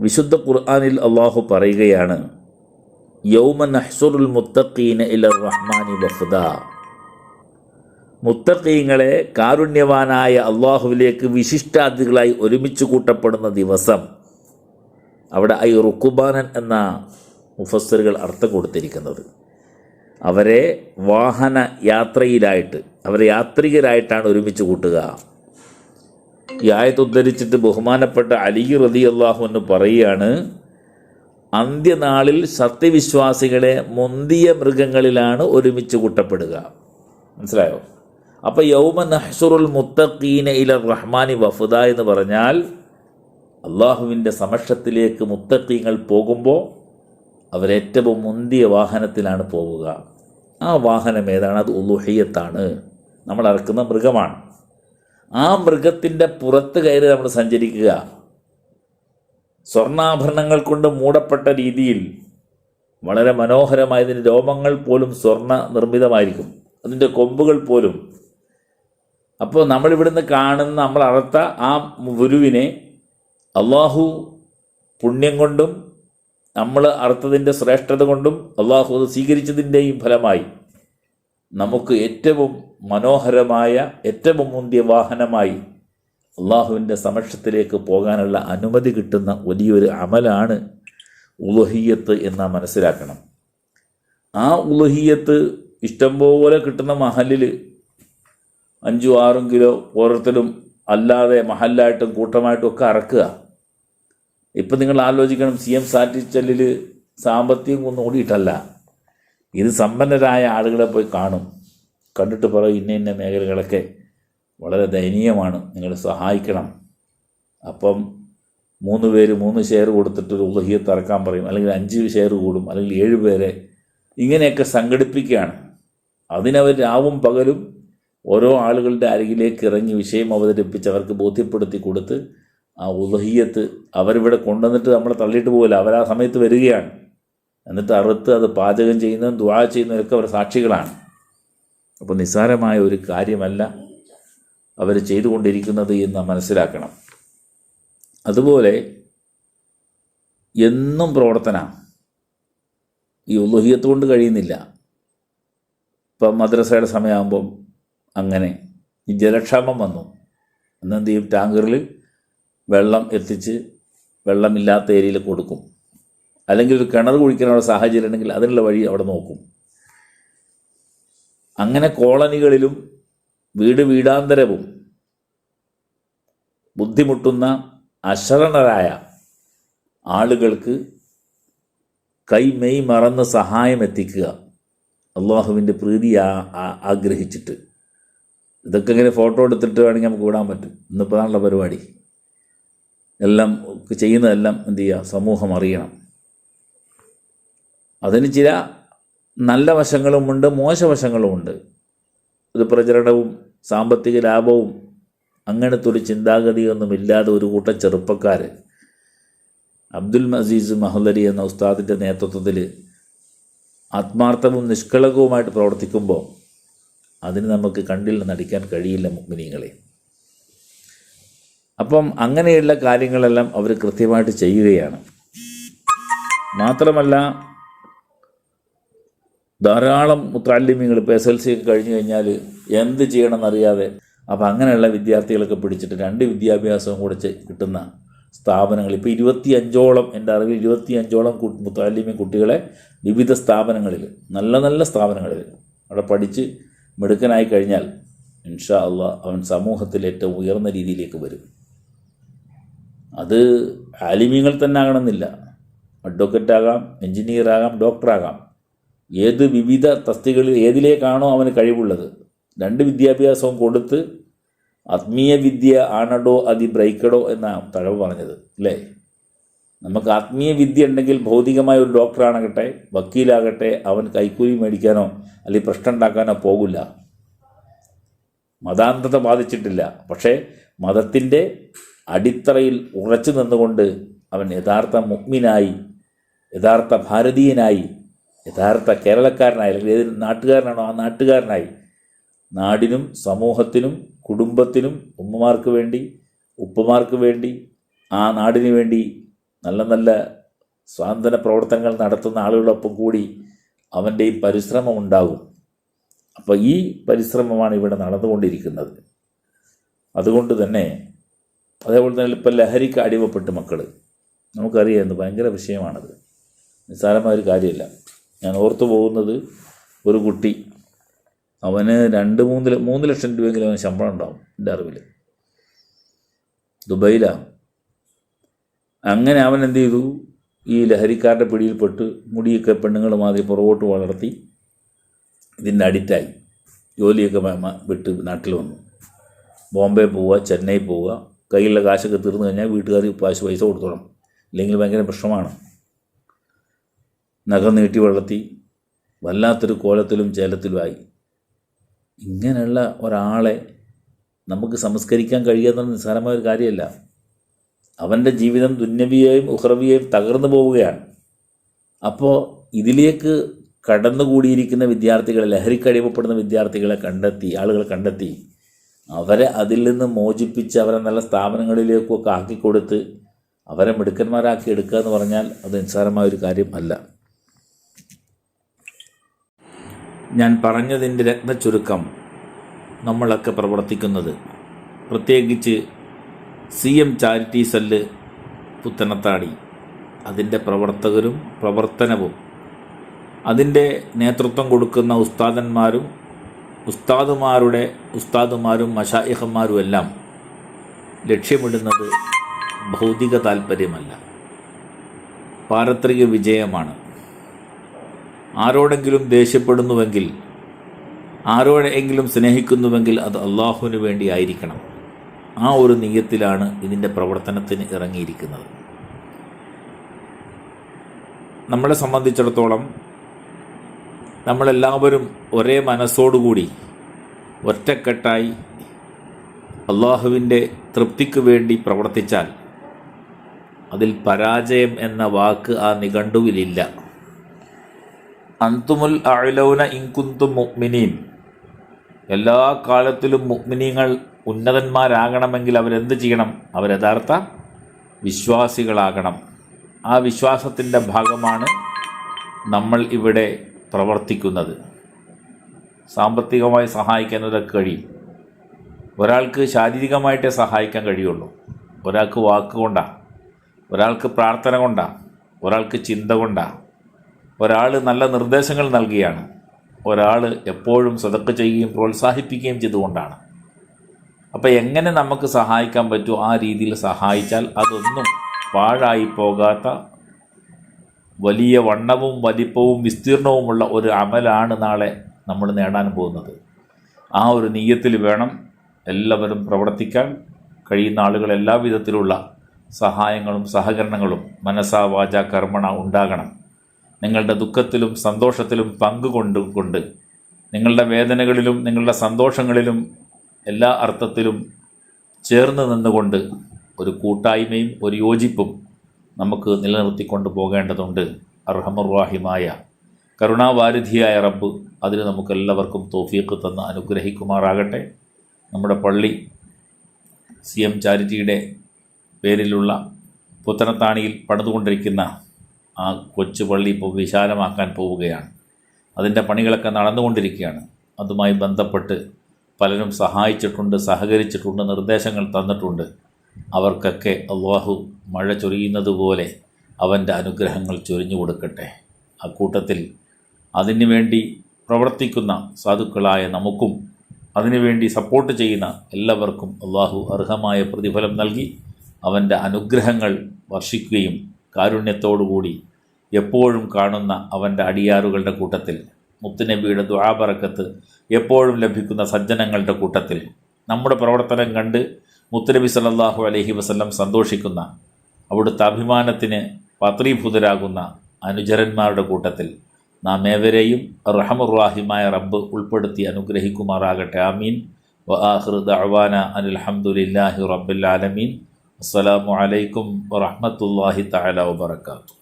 വിശുദ്ധ ഖുർആനിൽ അള്ളാഹു പറയുകയാണ്, യൗമ നഹ്സുറുൽ മുത്തഖീന ഇലർ റഹ്മാനി വഫ്ദാ. മുത്തഖീങ്ങളെ കാരുണ്യവാനായ അള്ളാഹുവിലേക്ക് വിശിഷ്ടാതിഥികളായി ഒരുമിച്ച് കൂട്ടപ്പെടുന്ന ദിവസം. അവിടെ ഐ റുക്കുബാനൻ എന്ന മുഫസ്സിറുകൾ അർത്ഥം കൊടുത്തിരിക്കുന്നത് അവരെ വാഹന യാത്രയിലായിട്ട്, അവരെ യാത്രികരായിട്ടാണ് ഒരുമിച്ച് കൂട്ടുക. ഈ ആയത്ത് ഉദ്ധരിച്ചിട്ട് ബഹുമാനപ്പെട്ട അലി റളിയല്ലാഹു അൻഹു പറയുകയാണ്, അന്ത്യനാളിൽ സത്യവിശ്വാസികളെ മുന്തിയ മൃഗങ്ങളിലാണ് ഒരുമിച്ച് കൂട്ടപ്പെടുക. മനസ്സിലായോ? അപ്പോൾ യൗമ നഹ്സുറുൽ മുത്തഖീന ഇലർ റഹ്മാനി വഫ്ദ എന്ന് പറഞ്ഞാൽ അള്ളാഹുവിൻ്റെ സമക്ഷത്തിലേക്ക് മുത്തഖീങ്ങൾ പോകുമ്പോൾ അവരേറ്റവും മുന്തിയ വാഹനത്തിലാണ് പോവുക. ആ വാഹനം ഏതാണ്? അത് ഉളുഹിയ്യത്താണ്, നമ്മൾ അറക്കുന്ന മൃഗമാണ്. ആ മൃഗത്തിൻ്റെ പുറത്ത് കയറി നമ്മൾ സഞ്ചരിക്കുക. സ്വർണ്ണാഭരണങ്ങൾ കൊണ്ട് മൂടപ്പെട്ട രീതിയിൽ വളരെ മനോഹരമായതിൻ്റെ രോമങ്ങൾ പോലും സ്വർണ്ണ നിർമ്മിതമായിരിക്കും, അതിൻ്റെ കൊമ്പുകൾ പോലും. അപ്പോൾ നമ്മളിവിടുന്ന് കാണുന്ന നമ്മൾ അറുത്ത ആ ഗുരുവിനെ അള്ളാഹു പുണ്യം കൊണ്ടും നമ്മൾ അറുത്തതിൻ്റെ ശ്രേഷ്ഠത കൊണ്ടും അള്ളാഹു അത് സ്വീകരിച്ചതിൻ്റെയും ഫലമായി നമുക്ക് ഏറ്റവും മനോഹരമായ, ഏറ്റവും മുന്തിയ വാഹനമായി അള്ളാഹുവിൻ്റെ സമക്ഷത്തിലേക്ക് പോകാനുള്ള അനുമതി കിട്ടുന്ന വലിയൊരു അമലാണ് ഉളുഹിയ്യത്ത് എന്ന് മനസ്സിലാക്കണം. ആ ഉളുഹിയ്യത്ത് ഇഷ്ടംപോലെ കിട്ടുന്ന മഹലിൽ 5-6 കിലോ ഓരോരുത്തരും അല്ലാതെ മഹലായിട്ടും കൂട്ടമായിട്ടും ഒക്കെ അറക്കുക. ഇപ്പം നിങ്ങൾ ആലോചിക്കണം, CM സാറ്റിച്ചലിൽ സാമ്പത്തികം ഒന്നും ഓടിയിട്ടല്ല, ഇത് സമ്പന്നരായ ആളുകളെ പോയി കാണും, കണ്ടിട്ട് പറയും ഇന്ന മേഖലകളൊക്കെ വളരെ ദയനീയമാണ്, നിങ്ങൾ സഹായിക്കണം. അപ്പം 3 പേര് 3 ഷെയർ കൊടുത്തിട്ട് ഒരു ഉളുഹിയ്യത്ത് ഇറക്കാൻ പറയും, അല്ലെങ്കിൽ 5 ഷെയർ കൂടും, അല്ലെങ്കിൽ 7 പേരെ ഇങ്ങനെയൊക്കെ സംഘടിപ്പിക്കുകയാണ്. അതിനവർ രാവും പകലും ഓരോ ആളുകളുടെ അരികിലേക്ക് ഇറങ്ങി വിഷയം അവതരിപ്പിച്ച് അവർക്ക് ബോധ്യപ്പെടുത്തി കൊടുത്ത് ആ ഉളുഹിയ്യത്ത് അവരിവിടെ കൊണ്ടുവന്നിട്ട് നമ്മളെ തള്ളിയിട്ട് പോകില്ല, അവരാ സമയത്ത് വരികയാണ്. എന്നിട്ട് അറുത്ത് അത് പാചകം ചെയ്യുന്നതും ദുആ ചെയ്യുന്നതൊക്കെ അവർ സാക്ഷികളാണ്. അപ്പോൾ നിസ്സാരമായ ഒരു കാര്യമല്ല അവർ ചെയ്തുകൊണ്ടിരിക്കുന്നത് എന്ന് മനസ്സിലാക്കണം. അതുപോലെ എന്നും പ്രവർത്തന ഈ ഉളുഹിയ്യത്ത് കൊണ്ട് കഴിയുന്നില്ല. ഇപ്പം മദ്രസയുടെ സമയമാകുമ്പം അങ്ങനെ ഈ ജലക്ഷാമം വന്നു, എന്നെന്ത് ചെയ്യും, ടാങ്കറിൽ വെള്ളം എത്തിച്ച് വെള്ളമില്ലാത്ത ഏരിയയിൽ കൊടുക്കും, അല്ലെങ്കിൽ ഒരു കിണർ കുഴിക്കാനുള്ള സാഹചര്യം ഉണ്ടെങ്കിൽ അതിനുള്ള വഴി അവിടെ നോക്കും. അങ്ങനെ കോളനികളിലും വീടാന്തരവും ബുദ്ധിമുട്ടുന്ന അശരണരായ ആളുകൾക്ക് കൈമെയ് മറന്ന് സഹായം എത്തിക്കുക, അള്ളാഹുവിൻ്റെ പ്രീതി ആഗ്രഹിച്ചിട്ട്. ഇതൊക്കെ ഇങ്ങനെ ഫോട്ടോ എടുത്തിട്ട് വേണമെങ്കിൽ നമുക്ക് വിടാൻ പറ്റും. ഇന്നിപ്പോൾ അതാണുള്ള പരിപാടി. എല്ലാം ചെയ്യുന്നതെല്ലാം എന്ത് ചെയ്യുക, സമൂഹം അറിയണം. അതിന് ചില നല്ല വശങ്ങളുമുണ്ട്, മോശവശങ്ങളുമുണ്ട്. ഇത് പ്രചരണവും സാമ്പത്തിക ലാഭവും അങ്ങനത്തെ ഒരു ചിന്താഗതിയൊന്നുമില്ലാതെ ഒരു കൂട്ടം ചെറുപ്പക്കാർ അബ്ദുൽ അസീസ് മഹ്ലരി എന്ന ഉസ്താദിൻ്റെ നേതൃത്വത്തിൽ ആത്മാർത്ഥവും നിഷ്കളങ്കവുമായിട്ട് പ്രവർത്തിക്കുമ്പോൾ അതിന് നമുക്ക് കണ്ടിൽ നടിക്കാൻ കഴിയില്ല മുഅ്മിനീങ്ങളെ. അപ്പം അങ്ങനെയുള്ള കാര്യങ്ങളെല്ലാം അവർ കൃത്യമായിട്ട് ചെയ്യുകയാണ്. മാത്രമല്ല ധാരാളം മുത്തഅല്ലിമീങ്ങൾ ഇപ്പോൾ SLC ഒക്കെ കഴിഞ്ഞു കഴിഞ്ഞാൽ എന്ത് ചെയ്യണമെന്നറിയാതെ, അപ്പം അങ്ങനെയുള്ള വിദ്യാർത്ഥികളൊക്കെ പിടിച്ചിട്ട് 2 വിദ്യാഭ്യാസവും കൂടെ കിട്ടുന്ന സ്ഥാപനങ്ങൾ ഇപ്പോൾ 25ഓളം, എൻ്റെ അറിവിൽ 25ഓളം മുത്തഅല്ലിമീൻ കുട്ടികളെ വിവിധ സ്ഥാപനങ്ങളിൽ, നല്ല നല്ല സ്ഥാപനങ്ങളിൽ അവിടെ പഠിച്ച് മിടുക്കനായി കഴിഞ്ഞാൽ ഇൻഷാ അള്ളാഹ് അവൻ സമൂഹത്തിൽ ഏറ്റവും ഉയർന്ന രീതിയിലേക്ക് വരും. അത് ആലിമീങ്ങൾ തന്നെ ആകണമെന്നില്ല, അഡ്വക്കറ്റാകാം, എൻജിനീയറാകാം, ഡോക്ടറാകാം. ഏത് വിവിധ തസ്തികളിൽ ഏതിലേക്കാണോ അവന് കഴിവുള്ളത് 2 വിദ്യാഭ്യാസവും കൊടുത്ത് ആത്മീയ വിദ്യ ആണടോ അതി ബ്രൈക്കടോ എന്നാണ് തഴവ് പറഞ്ഞത്, അല്ലേ? നമുക്ക് ആത്മീയ വിദ്യ ഉണ്ടെങ്കിൽ ഭൗതികമായ ഒരു ഡോക്ടറാകട്ടെ, വക്കീലാകട്ടെ, അവൻ കൈക്കൂലി മേടിക്കാനോ അല്ലെങ്കിൽ പ്രശ്നം ഉണ്ടാക്കാനോ പോകില്ല. മതാന്ധത ബാധിച്ചിട്ടില്ല. പക്ഷേ മതത്തിൻ്റെ അടിത്തറയിൽ ഉറച്ചു നിന്നുകൊണ്ട് അവൻ യഥാർത്ഥ മുഅ്മിനായി, യഥാർത്ഥ ഭാരതീയനായി, യഥാർത്ഥ കേരളക്കാരനായി, അല്ലെങ്കിൽ ഏത് നാട്ടുകാരനാണോ ആ നാട്ടുകാരനായി നാടിനും സമൂഹത്തിനും കുടുംബത്തിനും ഉമ്മമാർക്ക് വേണ്ടി, ഉപ്പമാർക്ക് വേണ്ടി, ആ നാടിന് വേണ്ടി നല്ല നല്ല സ്വാതന്ത്ര്യ പ്രവർത്തനങ്ങൾ നടത്തുന്ന ആളുകളൊപ്പം കൂടി അവൻ്റെയും പരിശ്രമം ഉണ്ടാകും. അപ്പോൾ ഈ പരിശ്രമമാണ് ഇവിടെ നടന്നുകൊണ്ടിരിക്കുന്നത്. അതുകൊണ്ട് തന്നെ അതേപോലെ തന്നെ ഇപ്പം ലഹരിക്ക് അടിമപ്പെട്ട് മക്കൾ, നമുക്കറിയാം ഭയങ്കര വിഷയമാണത്, നിസ്സാരമായ ഒരു കാര്യമല്ല. ഞാൻ ഓർത്തു പോകുന്നത് ഒരു കുട്ടി, അവന് 2-3 ലക്ഷം രൂപയെങ്കിലും അവന് ശമ്പളം ഉണ്ടാവും എൻ്റെ അറിവിൽ, ദുബൈയിലാണ്. അങ്ങനെ അവൻ എന്ത് ചെയ്തു, ഈ ലഹരിക്കാരുടെ പിടിയിൽപ്പെട്ട് മുടിയൊക്കെ പെണ്ണുങ്ങൾ മാതിരി പുറകോട്ട് വളർത്തി ഇതിൻ്റെ അഡിക്റ്റായി. ജോലിയൊക്കെ വിട്ട് നാട്ടിൽ വന്നു. ബോംബെ പോവുക, ചെന്നൈ പോവുക, കയ്യിലുള്ള കാശൊക്കെ തീർന്നു കഴിഞ്ഞാൽ വീട്ടുകാർ പൈസ കൊടുത്തോണം, ഇല്ലെങ്കിൽ ഭയങ്കര പ്രശ്നമാണ്. നഖം നീട്ടി വളർത്തി വല്ലാത്തൊരു കോലത്തിലും ചേലത്തിലുമായി. ഇങ്ങനെയുള്ള ഒരാളെ നമുക്ക് സംസ്കരിക്കാൻ കഴിയാത്ത നിസ്സാരമായ ഒരു കാര്യമല്ല. അവൻ്റെ ജീവിതം ദുന്യവിയെയും ഉഖ്റവിയെയും തകർന്നു പോവുകയാണ്. അപ്പോൾ ഇതിലേക്ക് കടന്നുകൂടിയിരിക്കുന്ന വിദ്യാർത്ഥികളെ, ലഹരിക്കടിമപ്പെടുന്ന വിദ്യാർത്ഥികളെ ആളുകളെ കണ്ടെത്തി അവരെ അതിൽ നിന്ന് മോചിപ്പിച്ച് അവരെ നല്ല സ്ഥാപനങ്ങളിലേക്കൊക്കെ ആക്കിക്കൊടുത്ത് അവരെ മിടുക്കന്മാരാക്കി എടുക്കുക എന്ന് പറഞ്ഞാൽ അത് നിസ്സാരമായൊരു കാര്യം അല്ല. ഞാൻ പറഞ്ഞതിൻ്റെ രത്നച്ചുരുക്കം, നമ്മളൊക്കെ പ്രവർത്തിക്കുന്നത്, പ്രത്യേകിച്ച് CM ചാരിറ്റി സെല്ല് പുത്തനത്താണി, അതിൻ്റെ പ്രവർത്തകരും പ്രവർത്തനവും അതിൻ്റെ നേതൃത്വം കൊടുക്കുന്ന ഉസ്താദുമാരും മശായിഖന്മാരും എല്ലാം ലക്ഷ്യമിടുന്നത് ഭൗതിക താല്പര്യമല്ല, പാരത്രിക വിജയമാണ്. ആരോടെങ്കിലും ദേഷ്യപ്പെടുന്നുവെങ്കിൽ, ആരോടെങ്കിലും സ്നേഹിക്കുന്നുവെങ്കിൽ അത് അള്ളാഹുവിന് വേണ്ടി ആയിരിക്കണം. ആ ഒരു നിയ്യത്തിലാണ് ഇതിൻ്റെ പ്രവർത്തനത്തിന് ഇറങ്ങിയിരിക്കുന്നത്. നമ്മളെ സംബന്ധിച്ചിടത്തോളം നമ്മളെല്ലാവരും ഒരേ മനസ്സോടുകൂടി ഒറ്റക്കെട്ടായി അള്ളാഹുവിൻ്റെ തൃപ്തിക്ക് വേണ്ടി പ്രവർത്തിച്ചാൽ അതിൽ പരാജയം എന്ന വാക്ക് ആ നിഘണ്ടുവിലില്ല. അൻതുമുൽ അഅ്ലൗന ഇൻ കുന്തും മുഅ്മിനീൻ, എല്ലാ കാലത്തിലും മുഅ്മിനീങ്ങൾ ഉന്നതന്മാരാകണമെങ്കിൽ അവരെന്ത് ചെയ്യണം? അവർ യഥാർത്ഥ വിശ്വാസികളാകണം. ആ വിശ്വാസത്തിൻ്റെ ഭാഗമാണ് നമ്മൾ ഇവിടെ പ്രവർത്തിക്കുന്നത്. സാമ്പത്തികമായി സഹായിക്കുന്നതൊക്കെ കഴിയും. ഒരാൾക്ക് ശാരീരികമായിട്ടേ സഹായിക്കാൻ കഴിയുള്ളൂ, ഒരാൾക്ക് വാക്കുകൊണ്ടാണ്, ഒരാൾക്ക് പ്രാർത്ഥന കൊണ്ടാണ്, ഒരാൾക്ക് ചിന്ത കൊണ്ടാണ്, ഒരാൾ നല്ല നിർദ്ദേശങ്ങൾ നൽകിയാണ്, ഒരാൾ എപ്പോഴും സദഖ ചെയ്യുകയും പ്രോത്സാഹിപ്പിക്കുകയും ചെയ്തുകൊണ്ടാണ്. അപ്പോൾ എങ്ങനെ നമുക്ക് സഹായിക്കാൻ പറ്റുമോ ആ രീതിയിൽ സഹായിച്ചാൽ അതൊന്നും പാഴായി പോകാത്ത വലിയ വണ്ണവും വലിപ്പവും വിസ്തീർണവുമുള്ള ഒരു അമലാണ് നാളെ നമ്മൾ നേടാൻ പോകുന്നത്. ആ ഒരു നിയ്യത്തിൽ വേണം എല്ലാവരും പ്രവർത്തിക്കാൻ. കഴിയുന്ന ആളുകൾ എല്ലാ വിധത്തിലുള്ള സഹായങ്ങളും സഹകരണങ്ങളും മനസ്സാ വാച കർമ്മണ ഉണ്ടാകണം. നിങ്ങളുടെ ദുഃഖത്തിലും സന്തോഷത്തിലും പങ്കുകൊണ്ട് നിങ്ങളുടെ വേദനകളിലും നിങ്ങളുടെ സന്തോഷങ്ങളിലും എല്ലാ അർത്ഥത്തിലും ചേർന്ന് നിന്നുകൊണ്ട് ഒരു കൂട്ടായ്മയും ഒരു യോജിപ്പും നമുക്ക് നിലനിർത്തിക്കൊണ്ട് പോകേണ്ടതുണ്ട്. അർഹമർ റഹീമായ കരുണാവാരിധിയായ റബ്ബ് അതിന് നമുക്കെല്ലാവർക്കും തൗഫീഖ് തന്ന് അനുഗ്രഹിക്കുമാറാകട്ടെ. നമ്മുടെ പള്ളി CM ചാരിറ്റിയുടെ പേരിലുള്ള പുത്തനത്താണിയിൽ പണിതുകൊണ്ടിരിക്കുന്ന ആ കൊച്ചു പള്ളി ഇപ്പോൾ വിശാലമാക്കാൻ പോവുകയാണ്. അതിൻ്റെ പണികളൊക്കെ നടന്നുകൊണ്ടിരിക്കുകയാണ്. അതുമായി ബന്ധപ്പെട്ട് പലരും സഹായിച്ചിട്ടുണ്ട്, സഹകരിച്ചിട്ടുണ്ട്, നിർദ്ദേശങ്ങൾ തന്നിട്ടുണ്ട്. അവർക്കൊക്കെ അള്ളാഹു മഴ ചൊരിയുന്നത് പോലെ അവൻ്റെ അനുഗ്രഹങ്ങൾ ചൊരിഞ്ഞു കൊടുക്കട്ടെ. അക്കൂട്ടത്തിൽ അതിനുവേണ്ടി പ്രവർത്തിക്കുന്ന സാധുക്കളായ നമുക്കും അതിനുവേണ്ടി സപ്പോർട്ട് ചെയ്യുന്ന എല്ലാവർക്കും അള്ളാഹു അർഹമായ പ്രതിഫലം നൽകി അവൻ്റെ അനുഗ്രഹങ്ങൾ വർഷിക്കുകയും കാരുണ്യത്തോടുകൂടി എപ്പോഴും കാണുന്ന അവൻ്റെ അടിയാറുകളുടെ കൂട്ടത്തിൽ, മുത്തുനബിയുടെ ദുആബറക്കത്ത് എപ്പോഴും ലഭിക്കുന്ന സജ്ജനങ്ങളുടെ കൂട്ടത്തിൽ, നമ്മുടെ പ്രവർത്തനം കണ്ട് മുത്തുനബി സല്ലല്ലാഹു അലൈഹി വസല്ലം സന്തോഷിക്കുന്ന അവിടുത്തെ അഭിമാനത്തിന് പാത്രീഭൂതരാകുന്ന അനുചരന്മാരുടെ കൂട്ടത്തിൽ നാം ഏവരെയും റഹ്മർ റഹീമായ റബ്ബ് ഉൾപ്പെടുത്തി അനുഗ്രഹിക്കുമാറാകട്ടെ. ആമീൻ. വ ആഖിറു ദഅ്വാന അനിൽ ഹംദുലില്ലാഹി റബ്ബിൽ ആലമീൻ. അസ്സലാമു അലൈക്കും വറഹ്മത്തുള്ളാഹി തആല വബറകാതുഹു.